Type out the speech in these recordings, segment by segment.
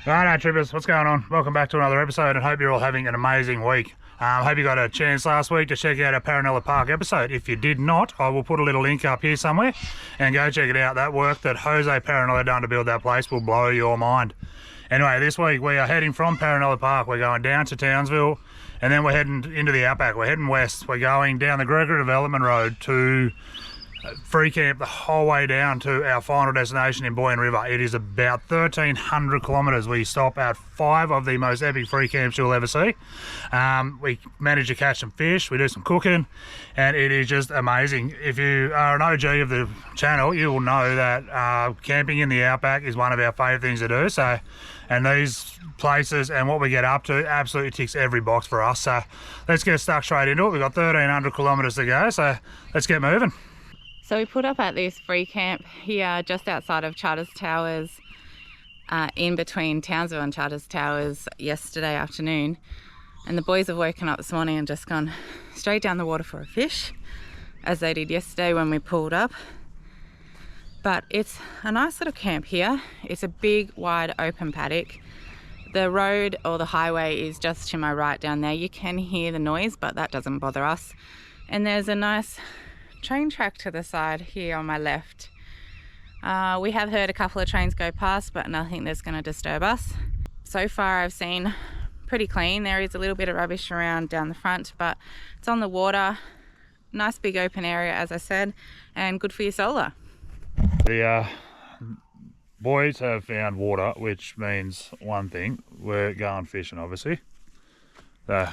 Righto, trippers, what's going on? Welcome back to another episode and hope you're all having an amazing week. Hope you got a chance last week to check out our Paranella Park episode. If you did not, I will put a little link up here somewhere and go check it out. That work that Jose Paranella done to build that place will blow your mind. Anyway, this week we are heading from Paranella Park. We're going down to Townsville and then we're heading into the outback. We're heading west. We're going down the Gregor Development Road to free camp the whole way down to our final destination in Boyne River. It is about 1,300 kilometres. We stop at 5 of the most epic free camps you'll ever see. We manage to catch some fish, we do some cooking, and it is just amazing. If you are an OG of the channel, you will know that camping in the outback is one of our favourite things to do. So, and these places and what we get up to absolutely ticks every box for us. So let's get stuck straight into it. We've got 1,300 kilometres to go, so let's get moving. So we put up at this free camp here just outside of Charters Towers, in between Townsville and Charters Towers yesterday afternoon. And the boys have woken up this morning and just gone straight down the water for a fish, as they did yesterday when we pulled up. But it's a nice little camp here. It's a big, wide, open paddock. The road or the highway is just to my right down there. You can hear the noise, but that doesn't bother us. And there's a nice train track to the side here on my left. We have heard a couple of trains go past, but nothing that's going to disturb us. So far I've seen pretty clean. There is a little bit of rubbish around down the front, but it's on the water. Nice big open area, as I said, and good for your solar. The boys have found water, which means one thing: we're going fishing, obviously. So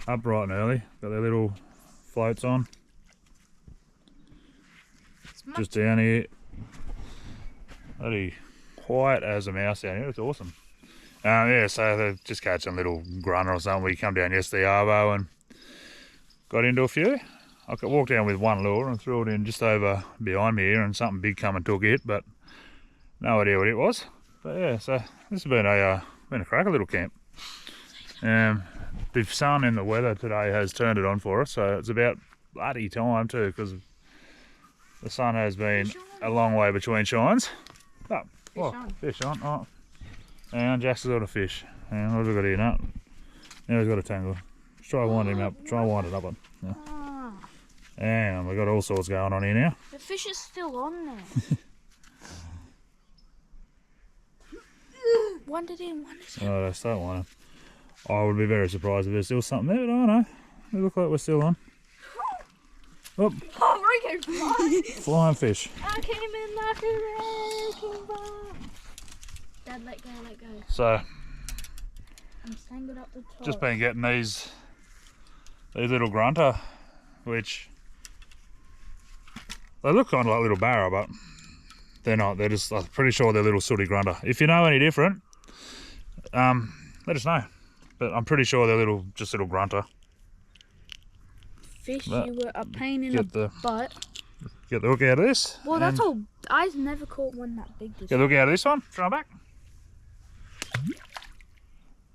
up bright and early, got their little floats on. Just down here, bloody quiet as a mouse down here. It's awesome. Yeah, so they're just catching a little grunter or something. We come down yesterday, Arvo, and got into a few. I could walk down with one lure and threw it in just over behind me here, and something big come and took it, but no idea what it was. But yeah, so this has been a cracker little camp. The sun and the weather today has turned it on for us, so it's about bloody time too, because the sun has been a long way between shines. Oh, fish on. Oh. And Jack's got a fish. And what have we got here? No. Now he's got a tangle. Let's try winding him up. Try and wind it up on. Yeah. And we've got all sorts going on here now. The fish is still on there. Wind it in. Oh, they start winding. I would be very surprised if there's still something there, but I don't know. They look like we're still on. Oh, flying fish. I came in like a wrecking ball. Dad, let go. So, I'm tangled up the top. just been getting these little grunter, which they look kind of like little barra, but they're not. They're just, I'm pretty sure they're little sooty grunter. If you know any different, let us know. But I'm pretty sure they're just little grunter. Fish, But you were a pain in the butt. Get the hook out of this. Well, that's all. I've never caught one that big. Get the hook out of this one. Try back.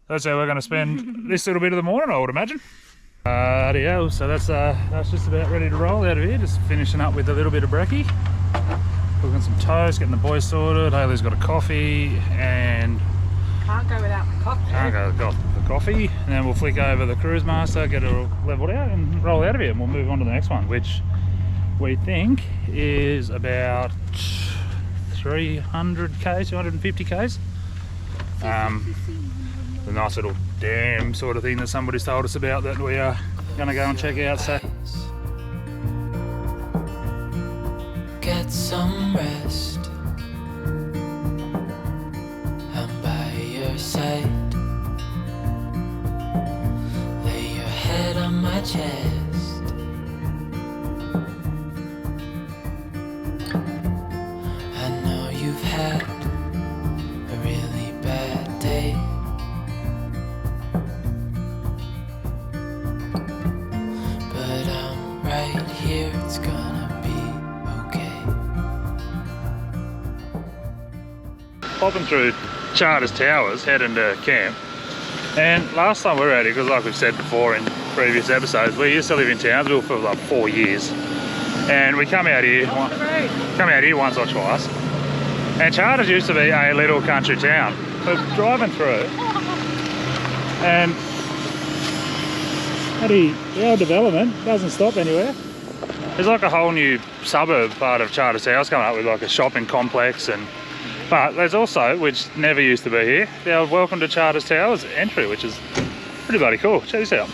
That's how we're going to spend this little bit of the morning, I would imagine. Adios. So that's just about ready to roll out of here. Just finishing up with a little bit of brekkie. Cooking some toast, getting the boys sorted. Haley's got a coffee and Can't go without the coffee. got the coffee, and then we'll flick over the Cruise Master, get it all leveled out and roll out of here, and we'll move on to the next one, which we think is about 300 k's, 250 k's. The nice little dam sort of thing that somebody's told us about that we are going to go and check out. So get some rest. I'm by your side. Lay your head on my chest. I know you've had a really bad day, but I'm right here. It's gonna be okay. popping through Charters Towers, heading to camp. And last time we were out here, because like we've said before in previous episodes, we used to live in Townsville for like 4 years. And we come out here once or twice. And Charters used to be a little country town. we're driving through, and our development doesn't stop anywhere. There's like a whole new suburb part of Charters Towers coming up with like a shopping complex, but there's also, which never used to be here, the Welcome to Charters Towers entry, which is pretty bloody cool. Check this out.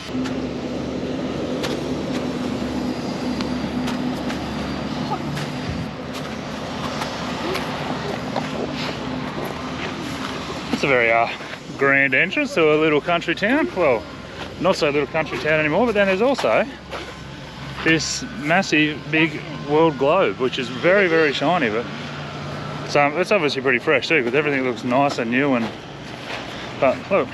It's a very grand entrance to a little country town. Well, not so little country town anymore, but then there's also this massive big world globe, which is very, very shiny, but it's obviously pretty fresh too, because everything looks nice and new. But look,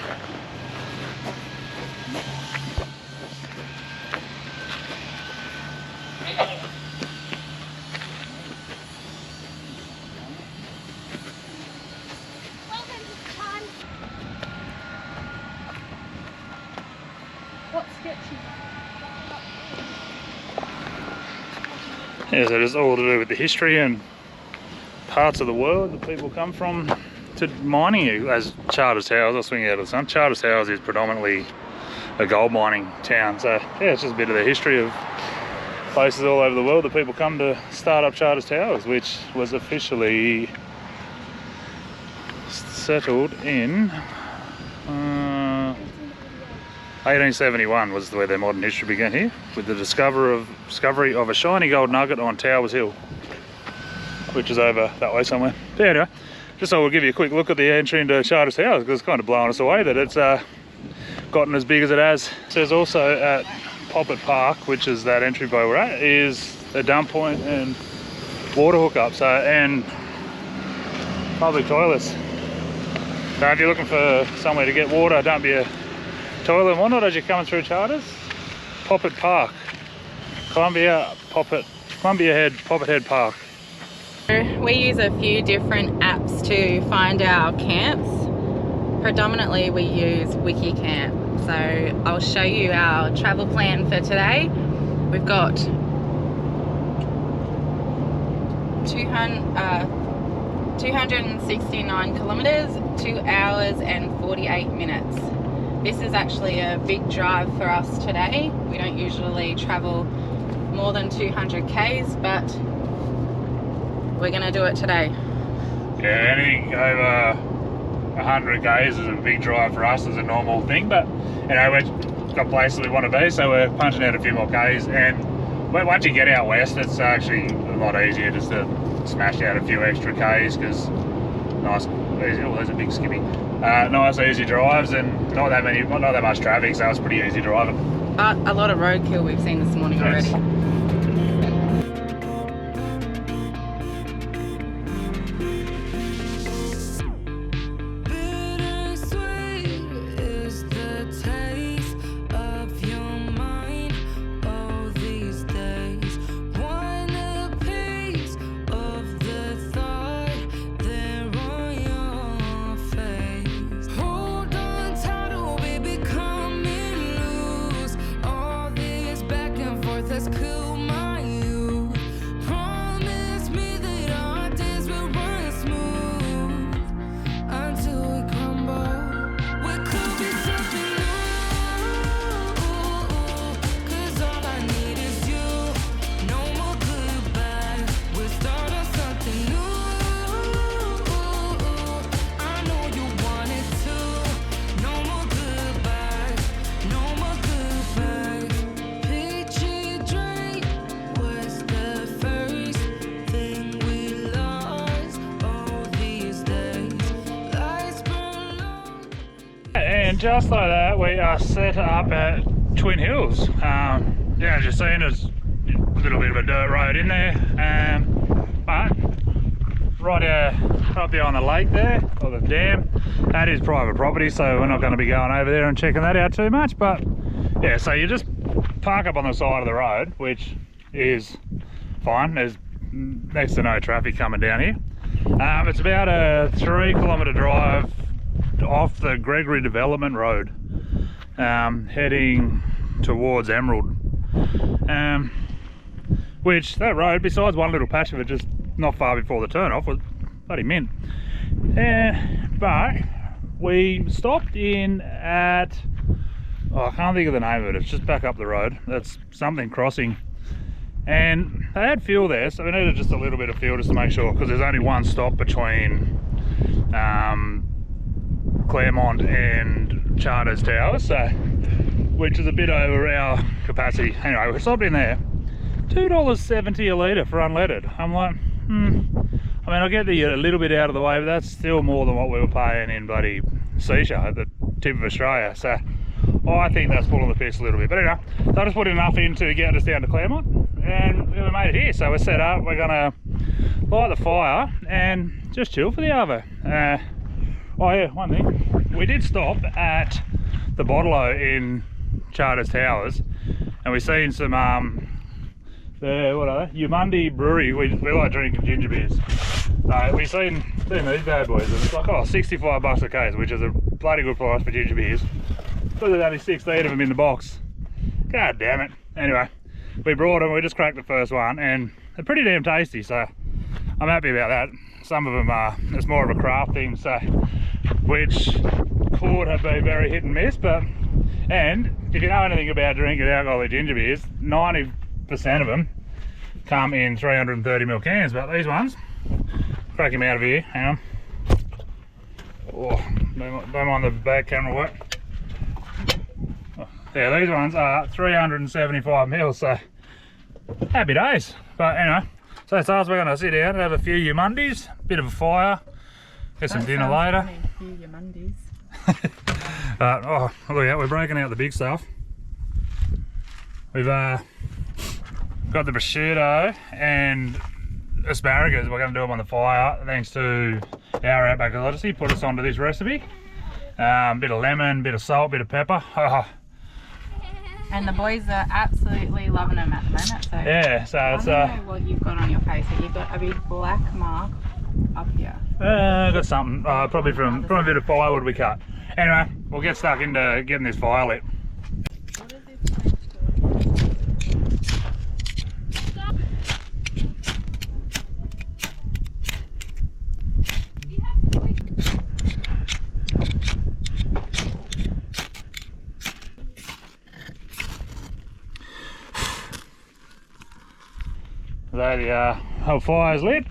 yeah, so it's all to do with the history and parts of the world that people come from to mining. As Charters Towers, I'll swing out of the sun. Charters Towers is predominantly a gold mining town, so yeah, it's just a bit of the history of places all over the world that people come to start up Charters Towers, which was officially settled in 1871 was where their modern history began here, with the discovery of a shiny gold nugget on Towers Hill, which is over that way somewhere. But anyway, just so we'll give you a quick look at the entry into Charters Towers, because it's kind of blowing us away that it's gotten as big as it has. There's also at Poppet Park, which is that entryway we're at, is a dump point and water hookup, and public toilets. So if you're looking for somewhere to get water, dump your toilet and whatnot as you're coming through Charters, Poppet Park, Columbia Head, Poppet Head Park. We use a few different apps to find our camps. Predominantly we use Wikicamp. So I'll show you our travel plan for today. We've got 269 kilometers, 2 hours and 48 minutes. This is actually a big drive for us today. We don't usually travel more than 200 Ks, but we're gonna do it today. Yeah, anything over 100 Ks is a big drive for us as a normal thing, but you know, we've got places we want to be, so we're punching out a few more Ks, and once you get out west, it's actually a lot easier just to smash out a few extra Ks, because nice, easy. Oh, there's a big skippy. Nice easy drives and not that much traffic, so it's pretty easy driving. A lot of roadkill we've seen this morning already. And just like that, we are set up at Twin Hills. Yeah, as you've seen, there's a little bit of a dirt road in there, but right up there on the lake there, or the dam, that is private property, so we're not going to be going over there and checking that out too much. But yeah, so you just park up on the side of the road, which is fine. There's next to no traffic coming down here. It's about a 3 kilometre drive off the Gregory Development Road, heading towards Emerald, which that road, besides one little patch of it just not far before the turn off, was bloody mint. But we stopped in at, oh, I can't think of the name of it, it's just back up the road. That's something crossing. And they had fuel there, so we needed just a little bit of fuel just to make sure, because there's only one stop between Claremont and Charters Towers, so, which is a bit over our capacity. Anyway, we stopped in there. $2.70 a litre for unleaded. I'm like, I mean, I get the a little bit out of the way, but that's still more than what we were paying in bloody Seashore at the tip of Australia. So I think that's pulling the piss a little bit. But anyway, so I just put enough in to get us down to Claremont, and we made it here. So we're set up. We're gonna light the fire and just chill for the arvo. Oh yeah, one thing. We did stop at the Bottle-O in Charters Towers, and we've seen some what are they? Yamundi Brewery. We like drinking ginger beers. We've seen these bad boys, and it's like, oh, 65 bucks a case, which is a bloody good price for ginger beers. But there's only 16 of them in the box. God damn it. Anyway, we brought them, we just cracked the first one, and they're pretty damn tasty, so I'm happy about that. Some of them are, it's more of a craft thing, so, which could have been very hit and miss, but, and if you know anything about drinking alcoholic ginger beers, 90% of them come in 330ml cans, but these ones, crack him out of here, hang on. Oh, don't mind the back camera work. Oh, yeah, these ones are 375ml, so happy days. But anyway, so that's us. We're going to sit down and have a few Yamundis, bit of a fire, get some dinner later. Oh, look at that, we're breaking out the big stuff. We've got the prosciutto and asparagus. We're going to do them on the fire thanks to our Outback Odyssey put us onto this recipe. Bit of lemon, bit of salt, bit of pepper. And the boys are absolutely loving them at the moment. So yeah, so it's I don't know what you've got on your face. You've got a big black mark up here. Got something, probably from a bit of firewood we cut. Anyway, we'll get stuck into getting this fire lit. So the whole fire's lit.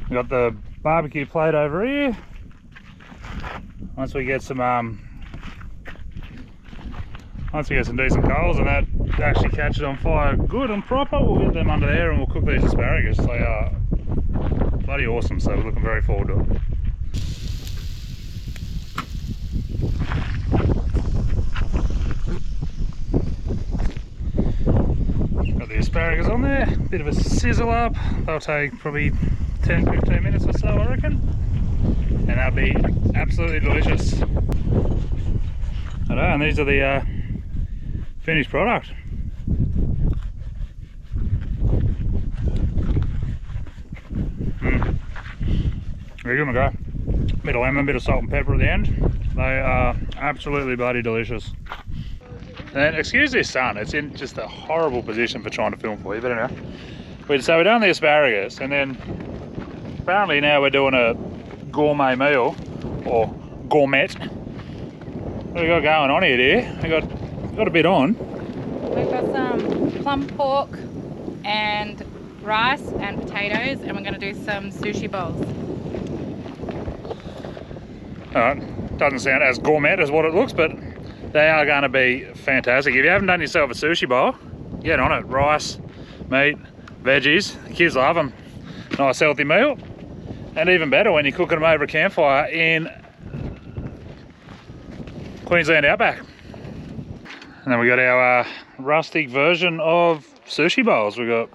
We've got the barbecue plate over here. Once we get some decent coals and that actually catches on fire good and proper, we'll get them under there and we'll cook these asparagus. They are bloody awesome, so we're looking very forward to it. Got the asparagus on there, bit of a sizzle up. They'll take probably 10-15 minutes or so, I reckon, and that'll be absolutely delicious. I know, and these are the finished product. Very good, my guy. Bit of lemon, bit of salt and pepper at the end. They are absolutely bloody delicious. And excuse this sun, it's in just a horrible position for trying to film for you, but anyway. So we're done the asparagus, and then apparently now we're doing a gourmet meal, or gourmet. What do we got going on here, dear? We got a bit on. We've got some plum pork and rice and potatoes, and we're going to do some sushi bowls. Alright, doesn't sound as gourmet as what it looks, but they are going to be fantastic. If you haven't done yourself a sushi bowl, get on it. Rice, meat, veggies. The kids love them. Nice healthy meal. And even better when you're cooking them over a campfire in Queensland Outback. And then we got our rustic version of sushi bowls. We got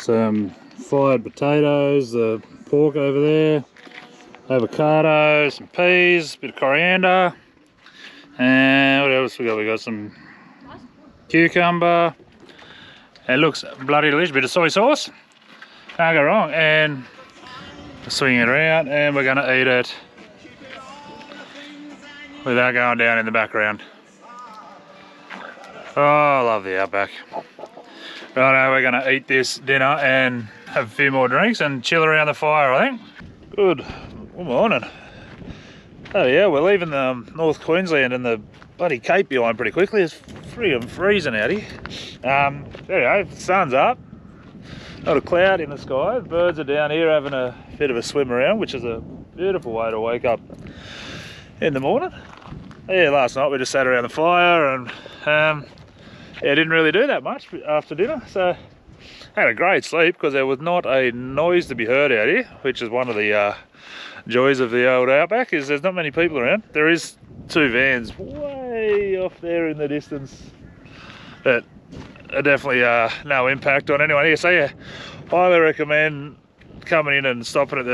some fried potatoes, the pork over there, avocado, some peas, a bit of coriander, and what else we got? We got some cucumber. It looks bloody delicious. Bit of soy sauce, can't go wrong. And swing it around, and we're going to eat it without going down in the background. Oh, I love the Outback. Righto, we're going to eat this dinner and have a few more drinks and chill around the fire, I think. Good morning. Oh yeah, we're leaving North Queensland and the bloody Cape behind pretty quickly. It's freaking freezing out here. There you go, sun's up. Not a cloud in the sky. The birds are down here having a bit of a swim around, which is a beautiful way to wake up in the morning. Yeah, last night we just sat around the fire and yeah, didn't really do that much after dinner. So had a great sleep because there was not a noise to be heard out here, which is one of the joys of the old outback, is there's not many people around. There is 2 vans way off there in the distance that are definitely no impact on anyone here. So yeah, highly recommend coming in and stopping at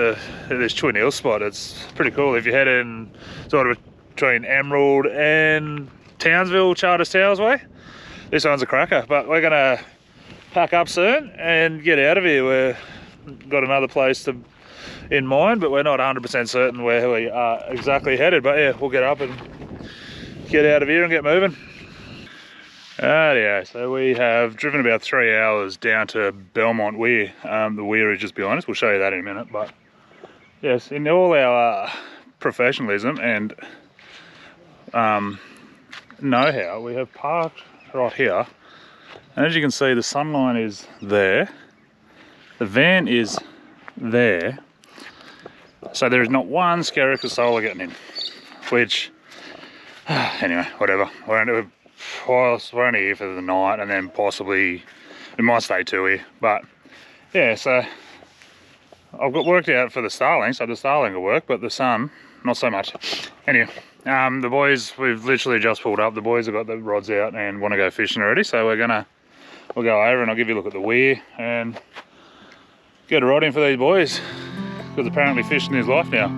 this Twin Hills spot. It's pretty cool. If you head in sort of between Emerald and Townsville, Charters Towers way, this one's a cracker. But we're gonna pack up soon and get out of here. We've got another place in mind, but we're not 100% certain where we are exactly headed. But yeah, we'll get up and get out of here and get moving. Yeah, so we have driven about 3 hours down to Belmont Weir. The weir is just behind us. We'll show you that in a minute. But yes, in all our professionalism and know-how, we have parked right here. And as you can see, the sunline is there. The van is there. So there is not one Skerrick solar getting in, which, anyway, whatever. We're only here for the night, and then possibly we might stay 2 here. But yeah, so I've got worked out for the starling, so the starling will work, but the sun, not so much. Anyway, the boys, we've literally just pulled up. The boys have got the rods out and want to go fishing already, so we'll go over and I'll give you a look at the weir and get a rod in for these boys, because apparently fishing is life now.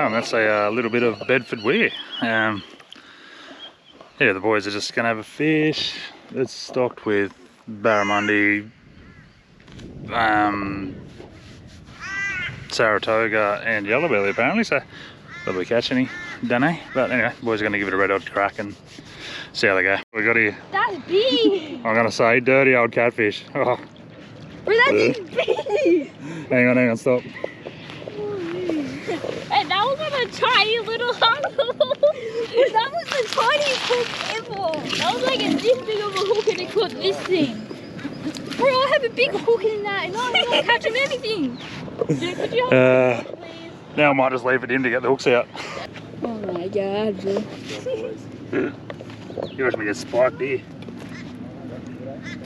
That's a little bit of Bedford Weir. Yeah, the boys are just gonna have a fish. It's stocked with barramundi, Saratoga and yellowbelly apparently, so whether we catch any, don't know. But anyway, the boys are gonna give it a red old crack and see how they go. We got here, That's big. I'm gonna say, dirty old catfish. Oh. Bro, that thing's big. Hang on, stop. And that was on a tiny little hook. That was the tiniest hook ever. That was like this big of a hook and it caught this thing. Bro, I have a big hook in that and I'm not catching anything. Dude, could you help me, please? Now I might just leave it in to get the hooks out. Oh my god, bro. You watch me get spiked here.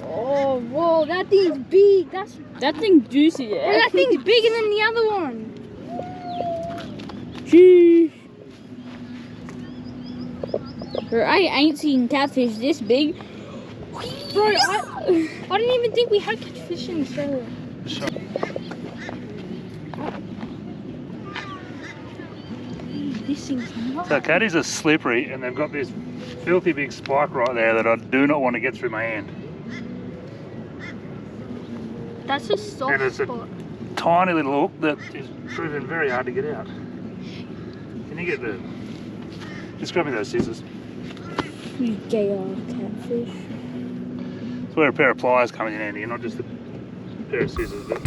Oh, whoa, that thing's big. That thing's juicy, yeah. Bro, that thing's bigger than the other one. Sheesh. Bro, I ain't seen catfish this big. Bro, I didn't even think we had catfish in Australia. This thing's nuts. So catties are slippery and they've got this filthy big spike right there that I do not want to get through my hand. That's a soft And it's a spot. tiny little hook that is proving very hard to get out. Can you get just grab me those scissors. You gay old catfish. It's where a pair of pliers come in handy, not just a pair of scissors. But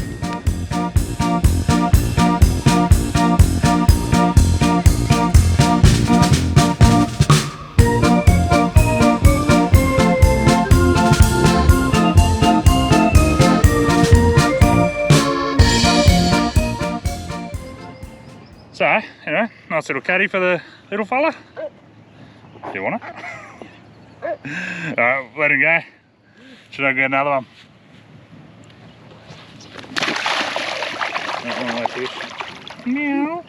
so, anyway, nice little caddy for the little fella. Do you want it? Alright, let him go. Should I get another one? That one like fish. Meow.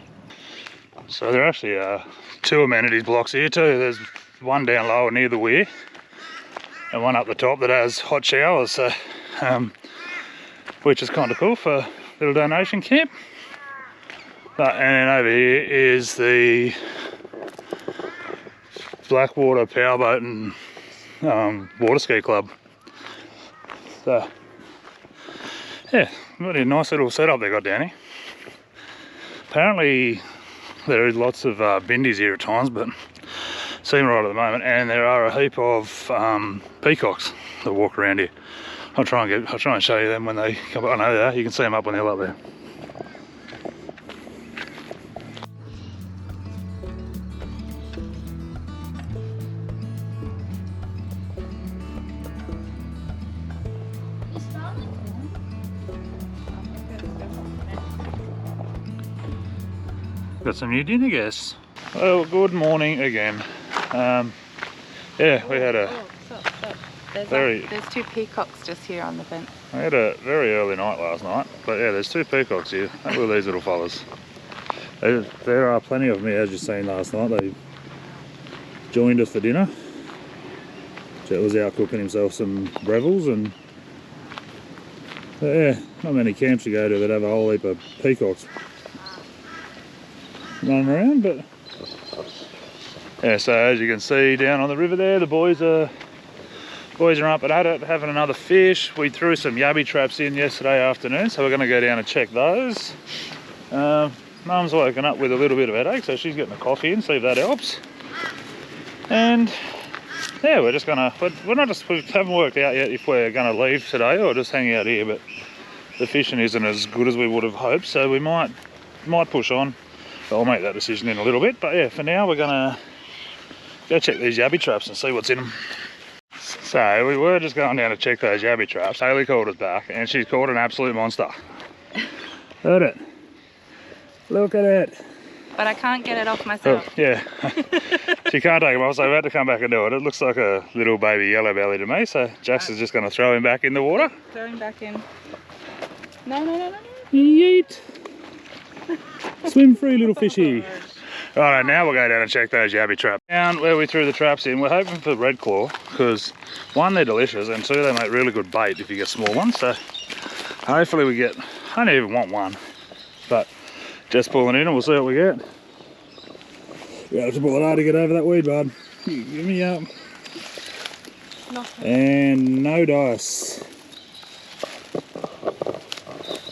So there are actually 2 amenities blocks here too. There's one down lower near the weir, and one up the top that has hot showers, so, which is kind of cool for a little donation camp. And then over here is the Blackwater Powerboat and Water Ski Club. So yeah, really nice little setup they got down here. Apparently there is lots of bindies here at times, but see them right at the moment, and there are a heap of peacocks that walk around here. I'll try and show you them when they come up. I know they are. You can see them up on the hill up there. Got some new dinner guests. Well, good morning again. Yeah, we had a There's two peacocks just here on the fence. we had a very early night last night, but yeah, there's two peacocks here. Look at these little fellas. There are plenty of them, as you've seen last night. They joined us for dinner. Jet was out cooking himself some brevels, and yeah, not many camps you go to that have a whole heap of peacocks running around, but yeah, so as you can see down on the river there, the boys are up at it, having another fish. We threw some yabby traps in yesterday afternoon, so we're going to go down and check those. Mum's woken up with a little bit of headache, so she's getting a coffee in, see if that helps. And yeah, we're just gonna, we haven't worked out yet if we're gonna leave today or just hang out here, but the fishing isn't as good as we would have hoped, so we might push on. I'll make that decision in a little bit, but yeah, for now we're gonna go check these yabby traps and see what's in them. So we were just going down to check those yabby traps. Hayley called us back, and she's caught an absolute monster. Look at it. Look at it. But I can't get it off myself. Oh, yeah. She can't take him off, so we had to come back and do it. It looks like a little baby yellow belly to me, so Jax is just going to throw him back in the water. Throw him back in. No. Yeet. Swim free, little fishy. Alright, now we'll go down and check those yabby traps. Down where we threw the traps in, we're hoping for red claw, because one, they're delicious, and two, they make really good bait if you get small ones. So hopefully we get, I don't even want one, but just pulling in and we'll see what we get. You have to pull it hard to get over that weed, bud. Give me up. Nothing. And no dice.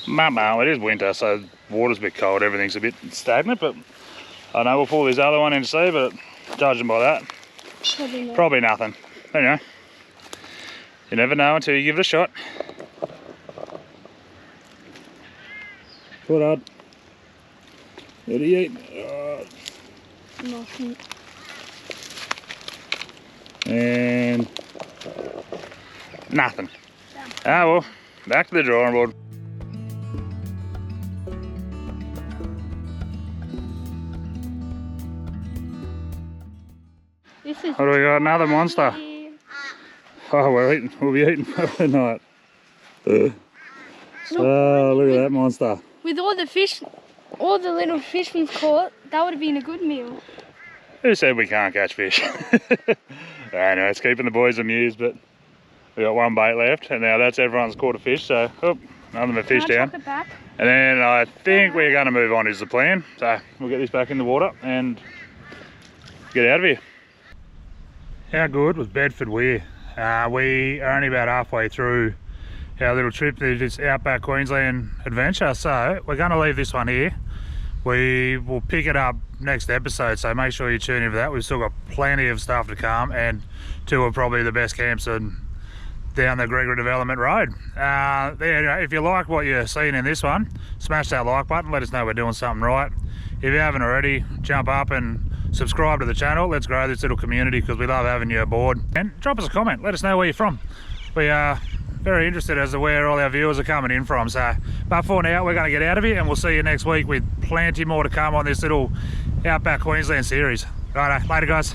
Mama, it is winter, so water's a bit cold, everything's a bit stagnant, but I know we'll pull this other one in to see, but judging by that, probably nothing. Anyway, you never know until you give it a shot. Pull it hard. What do you eat? Nothing. And nothing. Ah well, back to the drawing board. This is What do we got? Another monster. Oh, we'll be eating for night. Oh, look at that monster. with all the little fish we've caught, that would have been a good meal. Who said we can't catch fish? I know, it's keeping the boys amused, but we got one bait left, and now that's everyone's caught a fish, so another fish down. It back? And then I think we're going to move on is the plan. So we'll get this back in the water and get out of here. How good was Bedford Weir? We are only about halfway through our little trip to this Outback Queensland adventure, so we're going to leave this one here. We will pick it up next episode, so make sure you tune in for that. We've still got plenty of stuff to come, and two of probably the best camps down the Gregory Development Road. If you like what you're seeing in this one, smash that like button, let us know we're doing something right. If you haven't already, jump up and subscribe to the channel. Let's grow this little community because we love having you aboard. And drop us a comment, let us know where you're from. We are very interested as to where all our viewers are coming in from. So, but for now, we're going to get out of here, and we'll see you next week with plenty more to come on this little Outback Queensland series. Righto, later guys.